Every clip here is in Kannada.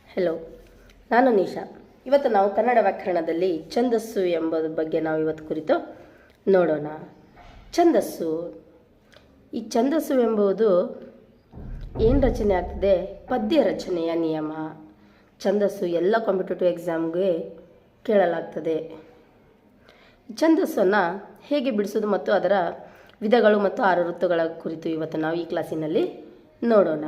ಹೆಲೋ, ನಾನು ನಿಶಾ. ಇವತ್ತು ನಾವು ಕನ್ನಡ ವ್ಯಾಕರಣದಲ್ಲಿ ಛಂದಸ್ಸು ಎಂಬುದರ ಬಗ್ಗೆ ನಾವು ಇವತ್ತು ಕುರಿತು ನೋಡೋಣ. ಛಂದಸ್ಸು, ಈ ಛಂದಸ್ಸು ಎಂಬುದು ಏನು ರಚನೆ ಆಗ್ತದೆ? ಪದ್ಯ ರಚನೆಯ ನಿಯಮ. ಛಂದಸ್ಸು ಎಲ್ಲ ಕಾಂಪಿಟೇಟಿವ್ ಎಕ್ಸಾಮ್ಗೆ ಕೇಳಲಾಗ್ತದೆ. ಛಂದಸ್ಸನ್ನು ಹೇಗೆ ಬಿಡಿಸೋದು ಮತ್ತು ಅದರ ವಿಧಗಳು ಮತ್ತು 6 ಋತುಗಳ ಕುರಿತು ಇವತ್ತು ನಾವು ಈ ಕ್ಲಾಸಿನಲ್ಲಿ ನೋಡೋಣ.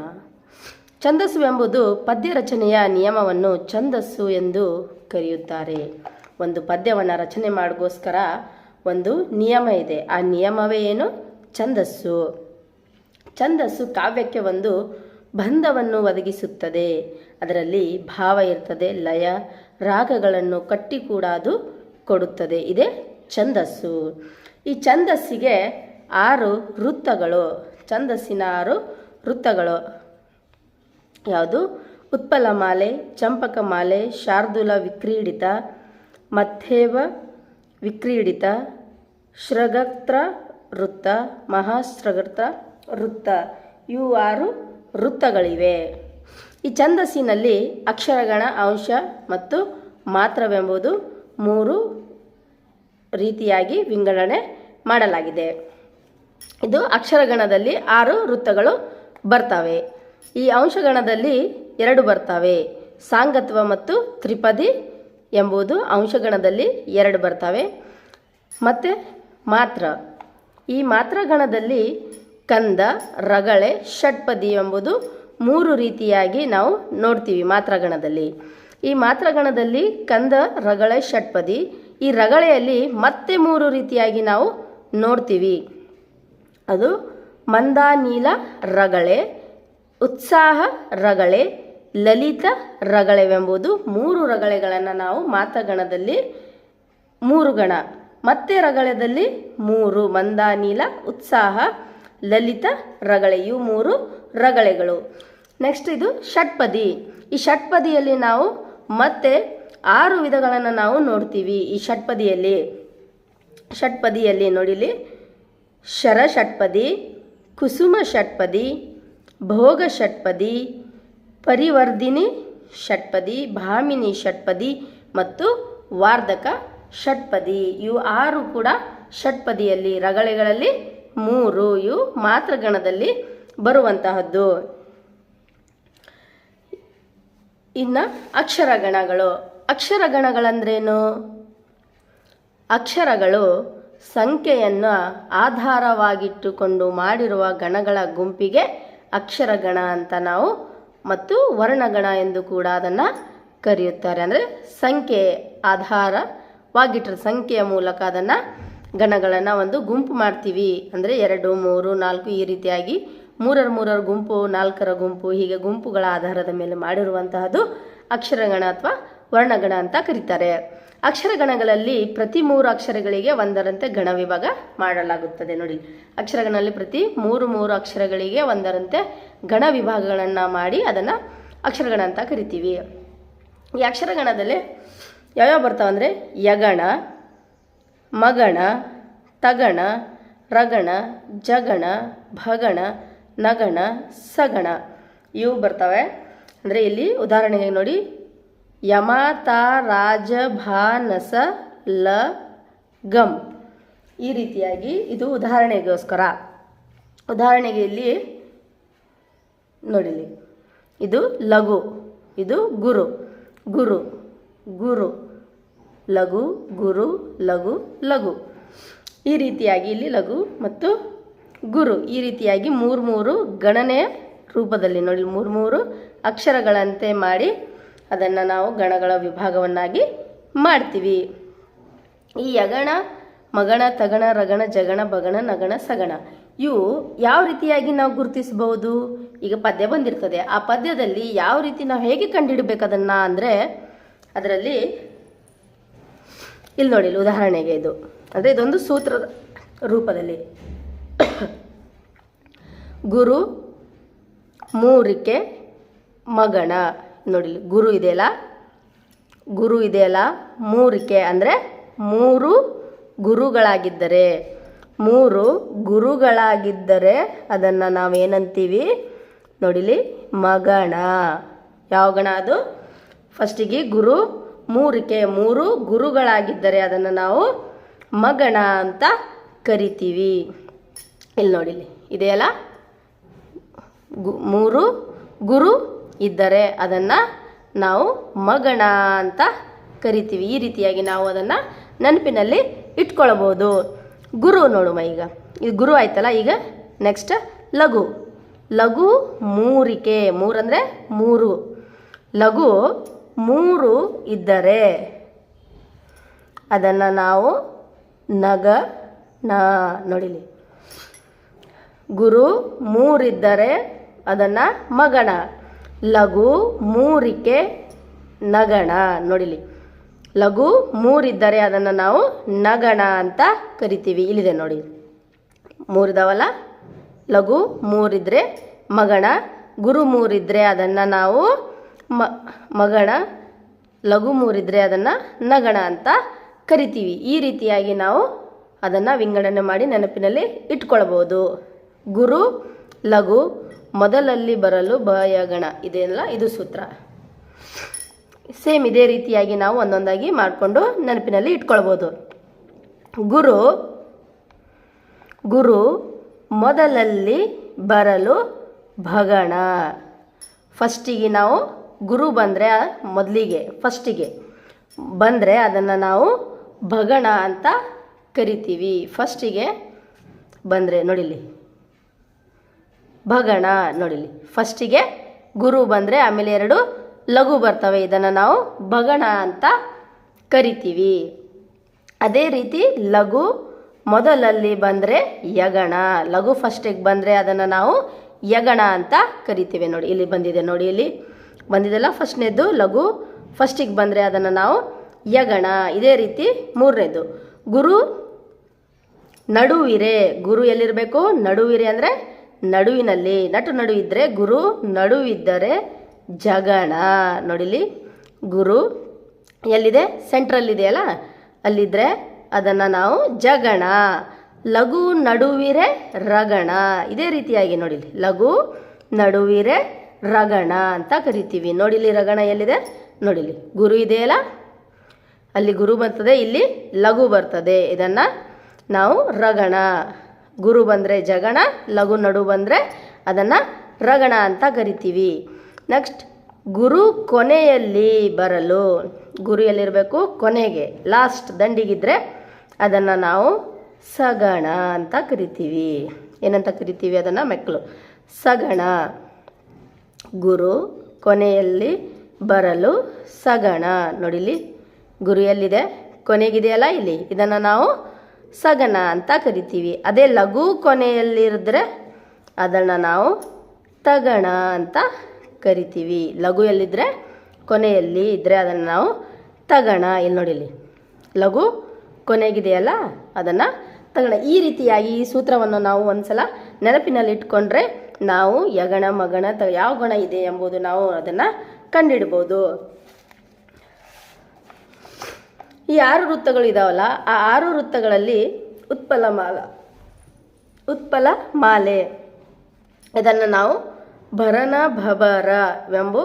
ಛಂದಸ್ಸು ಎಂಬುದು ಪದ್ಯ ರಚನೆಯ ನಿಯಮವನ್ನು ಛಂದಸ್ಸು ಎಂದು ಕರೆಯುತ್ತಾರೆ. ಒಂದು ಪದ್ಯವನ್ನು ರಚನೆ ಮಾಡೋಕ್ಕೋಸ್ಕರ ಒಂದು ನಿಯಮ ಇದೆ. ಆ ನಿಯಮವೇ ಏನು? ಛಂದಸ್ಸು. ಛಂದಸ್ಸು ಕಾವ್ಯಕ್ಕೆ ಒಂದು ಬಂಧವನ್ನು ಒದಗಿಸುತ್ತದೆ. ಅದರಲ್ಲಿ ಭಾವ ಇರ್ತದೆ, ಲಯ, ರಾಗಗಳನ್ನು ಕಟ್ಟಿ ಕೂಡ ಅದು ಕೊಡುತ್ತದೆ. ಇದೇ ಛಂದಸ್ಸು. ಈ ಛಂದಸ್ಸಿಗೆ 6 ವೃತ್ತಗಳು. ಛಂದಸ್ಸಿನ 6 ವೃತ್ತಗಳು ಯಾವುದು? ಉತ್ಪಲಮಾಲೆ, ಚಂಪಕಮಾಲೆ, ಶಾರ್ದೂಲ ವಿಕ್ರೀಡಿತ, ಮಥೇವ ವಿಕ್ರೀಡಿತ, ಶ್ರಗತ್ರ ವೃತ್ತ, ಮಹಾಶ್ರಗತ್ರ ವೃತ್ತ. ಇವು 6 ವೃತ್ತಗಳಿವೆ. ಈ ಛಂದಸ್ಸಿನಲ್ಲಿ ಅಕ್ಷರಗಣ, ಅಂಶ ಮತ್ತು ಮಾತ್ರವೆಂಬುದು 3 ರೀತಿಯಾಗಿ ವಿಂಗಡಣೆ ಮಾಡಲಾಗಿದೆ. ಇದು ಅಕ್ಷರಗಣದಲ್ಲಿ 6 ವೃತ್ತಗಳು ಬರ್ತವೆ. ಈ ಅಂಶಗಣದಲ್ಲಿ 2 ಬರ್ತವೆ. ಸಾಂಗತ್ವ ಮತ್ತು ತ್ರಿಪದಿ ಎಂಬುದು ಅಂಶಗಣದಲ್ಲಿ 2 ಬರ್ತವೆ. ಮತ್ತು ಮಾತ್ರ, ಈ ಮಾತ್ರಗಣದಲ್ಲಿ ಕಂದ, ರಗಳೆ, ಷಟ್ಪದಿ ಎಂಬುದು 3 ರೀತಿಯಾಗಿ ನಾವು ನೋಡ್ತೀವಿ. ಮಾತ್ರಗಣದಲ್ಲಿ ಈ ಮಾತ್ರಗಣದಲ್ಲಿ ಕಂದ, ರಗಳೆ, ಷಟ್ಪದಿ. ಈ ರಗಳೆಯಲ್ಲಿ ಮತ್ತೆ 3 ರೀತಿಯಾಗಿ ನಾವು ನೋಡ್ತೀವಿ. ಅದು ಮಂದಾನೀಲ ರಗಳೆ, ಉತ್ಸಾಹ ರಗಳೆ, ಲಲಿತ ರಗಳೆವೆಂಬುದು 3 ರಗಳೆಗಳನ್ನು ನಾವು ಮಾತ್ರಗಣದಲ್ಲಿ 3 ಗಣ, ಮತ್ತೆ ರಗಳೆದಲ್ಲಿ 3, ಮಂದಾನೀಲ, ಉತ್ಸಾಹ, ಲಲಿತ ರಗಳೆ, ಇವು 3 ರಗಳೆಗಳು. ನೆಕ್ಸ್ಟ್ ಇದು ಷಟ್ಪದಿ. ಈ ಷಟ್ಪದಿಯಲ್ಲಿ ನಾವು ಮತ್ತೆ 6 ವಿಧಗಳನ್ನು ನಾವು ನೋಡ್ತೀವಿ. ಈ ಷಟ್ಪದಿಯಲ್ಲಿ ನೋಡಿಲಿ, ಶರ ಷಟ್ಪದಿ, ಕುಸುಮ ಷಟ್ಪದಿ, ಭೋಗ ಷಟ್ಪದಿ, ಪರಿವರ್ಧಿನಿ ಷಟ್ಪದಿ, ಭಾಮಿನಿ ಷಟ್ಪದಿ ಮತ್ತು ವಾರ್ಧಕ ಷಟ್ಪದಿ. ಇವು 6 ಕೂಡ ಷಟ್ಪದಿಯಲ್ಲಿ, ರಗಳೆಗಳಲ್ಲಿ 3. ಇವು ಮಾತ್ರಗಣದಲ್ಲಿ ಬರುವಂತಹದ್ದು. ಇನ್ನು ಅಕ್ಷರಗಣಗಳು. ಅಕ್ಷರಗಣಗಳಂದ್ರೇನು? ಅಕ್ಷರಗಳು ಸಂಖ್ಯೆಯನ್ನು ಆಧಾರವಾಗಿಟ್ಟುಕೊಂಡು ಮಾಡಿರುವ ಗಣಗಳ ಗುಂಪಿಗೆ ಅಕ್ಷರಗಣ ಅಂತ ನಾವು, ಮತ್ತು ವರ್ಣಗಣ ಎಂದು ಕೂಡ ಅದನ್ನು ಕರೆಯುತ್ತಾರೆ. ಅಂದರೆ ಸಂಖ್ಯೆ ಆಧಾರವಾಗಿಟ್ಟರೆ ಸಂಖ್ಯೆಯ ಮೂಲಕ ಅದನ್ನು ಗಣಗಳನ್ನು ಒಂದು ಗುಂಪು ಮಾಡ್ತೀವಿ. ಅಂದರೆ 2, 3, 4 ಈ ರೀತಿಯಾಗಿ 3 ಗುಂಪು, 4 ಗುಂಪು, ಹೀಗೆ ಗುಂಪುಗಳ ಆಧಾರದ ಮೇಲೆ ಮಾಡಿರುವಂತಹದ್ದು ಅಕ್ಷರಗಣ ಅಥವಾ ವರ್ಣಗಣ ಅಂತ ಕರೀತಾರೆ. ಅಕ್ಷರಗಣಗಳಲ್ಲಿ ಪ್ರತಿ 3 ಅಕ್ಷರಗಳಿಗೆ ಒಂದರಂತೆ ಗಣ ವಿಭಾಗ ಮಾಡಲಾಗುತ್ತದೆ. ನೋಡಿ, ಅಕ್ಷರಗಣದಲ್ಲಿ ಪ್ರತಿ 3 ಅಕ್ಷರಗಳಿಗೆ ಒಂದರಂತೆ ಗಣ ವಿಭಾಗಗಳನ್ನು ಮಾಡಿ ಅದನ್ನು ಅಕ್ಷರಗಣ ಅಂತ ಕರಿತೀವಿ. ಈ ಅಕ್ಷರಗಣದಲ್ಲಿ ಯಾವ್ಯಾವ ಬರ್ತಾವೆ ಅಂದರೆ ಯಗಣ, ಮಗಣ, ತಗಣ, ರಗಣ, ಜಗಣ, ಭಗಣ, ನಗಣ, ಸಗಣ ಇವು ಬರ್ತವೆ. ಅಂದರೆ ಇಲ್ಲಿ ಉದಾಹರಣೆಗೆ ನೋಡಿ, ಯಮ, ತ, ರಾಜ, ಭ, ನಸ, ಲ, ಗಮ್ ಈ ರೀತಿಯಾಗಿ. ಇದು ಉದಾಹರಣೆಗೋಸ್ಕರ. ಉದಾಹರಣೆಗೆ ಇಲ್ಲಿ ನೋಡಿಲಿ, ಇದು ಲಘು, ಇದು ಗುರು, ಗುರು, ಗುರು, ಲಘು, ಗುರು, ಲಘು, ಲಘು ಈ ರೀತಿಯಾಗಿ ಇಲ್ಲಿ ಲಘು ಮತ್ತು ಗುರು ಈ ರೀತಿಯಾಗಿ 3 ಗಣನೆಯ ರೂಪದಲ್ಲಿ ನೋಡಿ 3 ಅಕ್ಷರಗಳಂತೆ ಮಾಡಿ ಅದನ್ನು ನಾವು ಗಣಗಳ ವಿಭಾಗವನ್ನಾಗಿ ಮಾಡ್ತೀವಿ. ಈ ಯಗಣ, ಮಗಣ, ತಗಣ, ರಗಣ, ಜಗಣ, ಭಗಣ, ನಗಣ, ಸಗಣ ಇವು ಯಾವ ರೀತಿಯಾಗಿ ನಾವು ಗುರುತಿಸಬಹುದು? ಈಗ ಪದ್ಯ ಬಂದಿರ್ತದೆ, ಆ ಪದ್ಯದಲ್ಲಿ ಯಾವ ರೀತಿ ನಾವು ಹೇಗೆ ಕಂಡುಹಿಡಬೇಕು ಅದನ್ನು ಅಂದರೆ, ಅದರಲ್ಲಿ ಇಲ್ಲಿ ನೋಡಿ, ಉದಾಹರಣೆಗೆ ಇದು ಅಂದರೆ ಇದೊಂದು ಸೂತ್ರದ ರೂಪದಲ್ಲಿ ಗುರು 3ಕ್ಕೆ ಮಗಣ. ನೋಡಿ, ಗುರು ಇದೆಯಲ್ಲ, ಗುರು ಇದೆಯಲ್ಲ 3ಕ್ಕೆ ಅಂದರೆ 3 ಗುರುಗಳಾಗಿದ್ದರೆ, 3 ಗುರುಗಳಾಗಿದ್ದರೆ ಅದನ್ನು ನಾವೇನಂತೀವಿ ನೋಡಿಲಿ, ಮಗಣ. ಯಾವ ಗಣ ಅದು? ಫಸ್ಟಿಗೆ ಗುರು ಮೂರಿಕೆ, ಮೂರು ಗುರುಗಳಾಗಿದ್ದರೆ ಅದನ್ನು ನಾವು ಮಗಣ ಅಂತ ಕರಿತೀವಿ. ಇಲ್ಲಿ ನೋಡಿಲಿ ಇದೆಯಲ್ಲ, ಮೂರು ಗುರು ಇದ್ದರೆ ಅದನ್ನು ನಾವು ಮಗಣ ಅಂತ ಕರಿತೀವಿ. ಈ ರೀತಿಯಾಗಿ ನಾವು ಅದನ್ನು ನೆನಪಿನಲ್ಲಿ ಇಟ್ಕೊಳ್ಬೋದು. ಗುರು ನೋಡುವ, ಈಗ ಇದು ಗುರು ಆಯ್ತಲ್ಲ. ಈಗ ನೆಕ್ಸ್ಟ್ ಲಘು. ಲಘು ಮೂರಿಕೆ, ಮೂರಂದರೆ ಮೂರು. ಲಘು ಮೂರು ಇದ್ದರೆ ಅದನ್ನು ನಾವು ನಗಣ. ನೋಡಿಲಿ, ಗುರು ಮೂರಿದ್ದರೆ ಅದನ್ನು ಮಗಣ. ಲಘು ಮೂರಿಕೆ ನಗಣ. ನೋಡಿಲಿ, ಲಘು ಮೂರಿದ್ದರೆ ಅದನ್ನು ನಾವು ನಗಣ ಅಂತ ಕರಿತೀವಿ. ಇಲ್ಲಿದೆ ನೋಡಿ, ಮೂರಿದಾವಲ್ಲ. ಲಘು ಮೂರಿದ್ರೆ ಮಗಣ, ಗುರು ಮೂರಿದ್ರೆ ಅದನ್ನು ನಾವು ಮಗಣ, ಲಘು ಮೂರಿದ್ರೆ ಅದನ್ನು ನಗಣ ಅಂತ ಕರಿತೀವಿ. ಈ ರೀತಿಯಾಗಿ ನಾವು ಅದನ್ನು ವಿಂಗಡಣೆ ಮಾಡಿ ನೆನಪಿನಲ್ಲಿ ಇಟ್ಕೊಳ್ಬೋದು. ಗುರು ಲಘು ಮೊದಲಲ್ಲಿ ಬರಲು ಭಯಗಣ ಇದೆಯಲ್ಲ, ಇದು ಸೂತ್ರ. ಸೇಮ್ ಇದೇ ರೀತಿಯಾಗಿ ನಾವು ಒಂದೊಂದಾಗಿ ಮಾಡಿಕೊಂಡು ನೆನಪಿನಲ್ಲಿ ಇಟ್ಕೊಳ್ಬೋದು. ಗುರು ಗುರು ಮೊದಲಲ್ಲಿ ಬರಲು ಭಗಣ. ಫಸ್ಟಿಗೆ ನಾವು ಗುರು ಬಂದರೆ, ಮೊದಲಿಗೆ ಫಸ್ಟಿಗೆ ಬಂದರೆ ಅದನ್ನು ನಾವು ಭಗಣ ಅಂತ ಕರಿತೀವಿ. ಫಸ್ಟಿಗೆ ಬಂದರೆ ನೋಡಿಲಿ ಭಗಣ. ನೋಡಿಲಿ, ಫಸ್ಟಿಗೆ ಗುರು ಬಂದರೆ ಆಮೇಲೆ ಎರಡು ಲಘು ಬರ್ತವೆ, ಇದನ್ನು ನಾವು ಭಗಣ ಅಂತ ಕರಿತೀವಿ. ಅದೇ ರೀತಿ ಲಘು ಮೊದಲಲ್ಲಿ ಬಂದರೆ ಯಗಣ. ಲಘು ಫಸ್ಟಿಗೆ ಬಂದರೆ ಅದನ್ನು ನಾವು ಯಗಣ ಅಂತ ಕರಿತೀವಿ. ನೋಡಿ ಇಲ್ಲಿ ಬಂದಿದೆ, ನೋಡಿ ಇಲ್ಲಿ ಬಂದಿದೆಲ್ಲ ಫಸ್ಟ್ನೇದು ಲಘು ಫಸ್ಟಿಗೆ ಬಂದರೆ ಅದನ್ನು ನಾವು ಯಗಣ. ಇದೇ ರೀತಿ ಮೂರನೇದು ಗುರು ನಡುವಿರೆ. ಗುರು ಎಲ್ಲಿರಬೇಕು? ನಡುವಿರೆ ಅಂದರೆ ನಡುವಿನಲ್ಲಿ, ನಡು ಇದ್ದರೆ ಗುರು, ನಡುವಿದ್ದರೆ ಜಗಣ. ನೋಡಿಲಿ, ಗುರು ಎಲ್ಲಿದೆ? ಸೆಂಟ್ರಲ್ಲಿದೆಯಲ್ಲ, ಅಲ್ಲಿದ್ದರೆ ಅದನ್ನು ನಾವು ಜಗಣ. ಲಘು ನಡುವಿರೆ ರಗಣ. ಇದೇ ರೀತಿಯಾಗಿ ನೋಡಿಲಿ, ಲಘು ನಡುವಿರೆ ರಗಣ ಅಂತ ಕರಿತೀವಿ. ನೋಡಿಲಿ ರಗಣ ಎಲ್ಲಿದೆ? ನೋಡಿಲಿ ಗುರು ಇದೆಯಲ್ಲ, ಅಲ್ಲಿ ಗುರು ಬರ್ತದೆ, ಇಲ್ಲಿ ಲಘು ಬರ್ತದೆ, ಇದನ್ನು ನಾವು ರಗಣ. ಗುರು ಬಂದರೆ ಜಗಣ, ಲಘು ನಡು ಬಂದರೆ ಅದನ್ನು ರಗಣ ಅಂತ ಕರಿತೀವಿ. ನೆಕ್ಸ್ಟ್ ಗುರು ಕೊನೆಯಲ್ಲಿ ಬರಲು. ಗುರು ಎಲ್ಲಿರಬೇಕು? ಕೊನೆಗೆ, ಲಾಸ್ಟ್ ದಂಡಿಗಿದ್ರೆ ಅದನ್ನು ನಾವು ಸಗಣ ಅಂತ ಕರಿತೀವಿ. ಏನಂತ ಕರಿತೀವಿ ಅದನ್ನು? ಮೆಕ್ಕಲು, ಸಗಣ. ಗುರು ಕೊನೆಯಲ್ಲಿ ಬರಲು ಸಗಣ. ನೋಡಿಲಿ, ಗುರು ಎಲ್ಲಿದೆ? ಕೊನೆಗಿದೆಯಲ್ಲ ಇಲ್ಲಿ, ಇದನ್ನು ನಾವು ಸಗಣ ಅಂತ ಕರಿತೀವಿ. ಅದೇ ಲಘು ಕೊನೆಯಲ್ಲಿರಿದ್ರೆ ಅದನ್ನು ನಾವು ತಗಣ ಅಂತ ಕರಿತೀವಿ. ಲಘು ಎಲ್ಲಿದ್ದರೆ ಕೊನೆಯಲ್ಲಿ ಇದ್ದರೆ ಅದನ್ನು ನಾವು ತಗಣ. ಇಲ್ಲಿ ನೋಡಿಲಿ, ಲಘು ಕೊನೆಗಿದೆಯಲ್ಲ ಅದನ್ನು ತಗಣ. ಈ ರೀತಿಯಾಗಿ ಈ ಸೂತ್ರವನ್ನು ನಾವು ಒಂದ್ಸಲ ನೆನಪಿನಲ್ಲಿ ಇಟ್ಕೊಂಡ್ರೆ ನಾವು ಯಗಣ ಮಗಣ ಯಾವ ಗಣ ಇದೆ ಎಂಬುದು ನಾವು ಅದನ್ನು ಕಂಡುಹಿಡ್ಬೋದು. ಈ 6 ವೃತ್ತಗಳು ಇದಾವಲ್ಲ, ಆ 6 ವೃತ್ತಗಳಲ್ಲಿ ಉತ್ಪಲ ಮಾಲೆ ಇದನ್ನು ನಾವು ಭರನ ಭಬರವೆಂಬ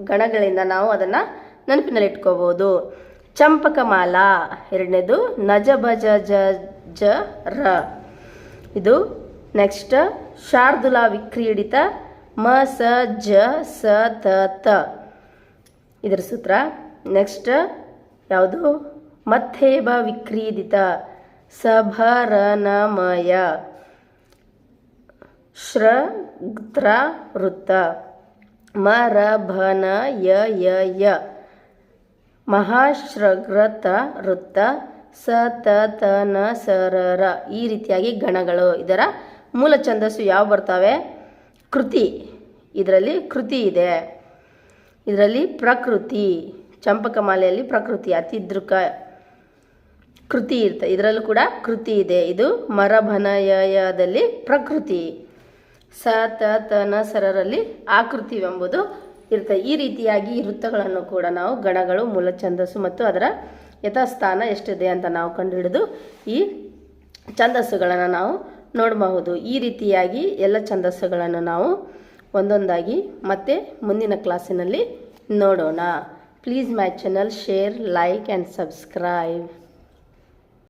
ಗಣಗಳಿಂದ ನಾವು ಅದನ್ನು ನೆನಪಿನಲ್ಲಿ ಇಟ್ಕೋಬೋದು. ಚಂಪಕಮಾಲ ಎರಡನೇದು, ನಜ ಭಜ ಜ ಜ ರ ಇದು. ನೆಕ್ಸ್ಟ್ ಶಾರ್ದುಲಾ ವಿಕ್ರೀಡಿತ ಮ ಸ ಜ ಸ ತ ತ ಇದರ ಸೂತ್ರ. ನೆಕ್ಸ್ಟ್ ಯಾವುದು? ಮಥೇಬ ವಿಕ್ರೀಡಿತ ಸಭರನಮಯ ಶ್ರಗ್ತ್ರ ವೃತ್ತ ಮರಭನ ಯ ಯ ಯ ಮಹಾಶ್ರಗ್ರತ ವೃತ್ತ ಸ ತ ತ ನ ಸರರ. ಈ ರೀತಿಯಾಗಿ ಗಣಗಳು. ಇದರ ಮೂಲ ಛಂದಸ್ಸು ಯಾವ ಬರ್ತವೆ? ಕೃತಿ. ಇದರಲ್ಲಿ ಕೃತಿ ಇದೆ, ಇದರಲ್ಲಿ ಪ್ರಕೃತಿ. ಚಂಪಕಮಾಲೆಯಲ್ಲಿ ಪ್ರಕೃತಿ, ಅತಿದೃಕ ಕೃತಿ ಇರ್ತದೆ, ಇದರಲ್ಲೂ ಕೂಡ ಕೃತಿ ಇದೆ. ಇದು ಮರಭನಯದಲ್ಲಿ ಪ್ರಕೃತಿ. ಸ ತ ತ ನ ಸರರಲ್ಲಿ ಆಕೃತಿವೆಂಬುದು ಇರ್ತದೆ. ಈ ರೀತಿಯಾಗಿ ಈ ವೃತ್ತಗಳನ್ನು ಕೂಡ ನಾವು ಗಣಗಳು, ಮೂಲ ಛಂದಸ್ಸು ಮತ್ತು ಅದರ ಯಥಾಸ್ಥಾನ ಎಷ್ಟಿದೆ ಅಂತ ನಾವು ಕಂಡುಹಿಡಿದು ಈ ಛಂದಸ್ಸುಗಳನ್ನು ನಾವು ನೋಡಬಹುದು. ಈ ರೀತಿಯಾಗಿ ಎಲ್ಲ ಛಂದಸ್ಸುಗಳನ್ನು ನಾವು ಒಂದೊಂದಾಗಿ ಮತ್ತೆ ಮುಂದಿನ ಕ್ಲಾಸಿನಲ್ಲಿ ನೋಡೋಣ. Please my channel, share, like and subscribe.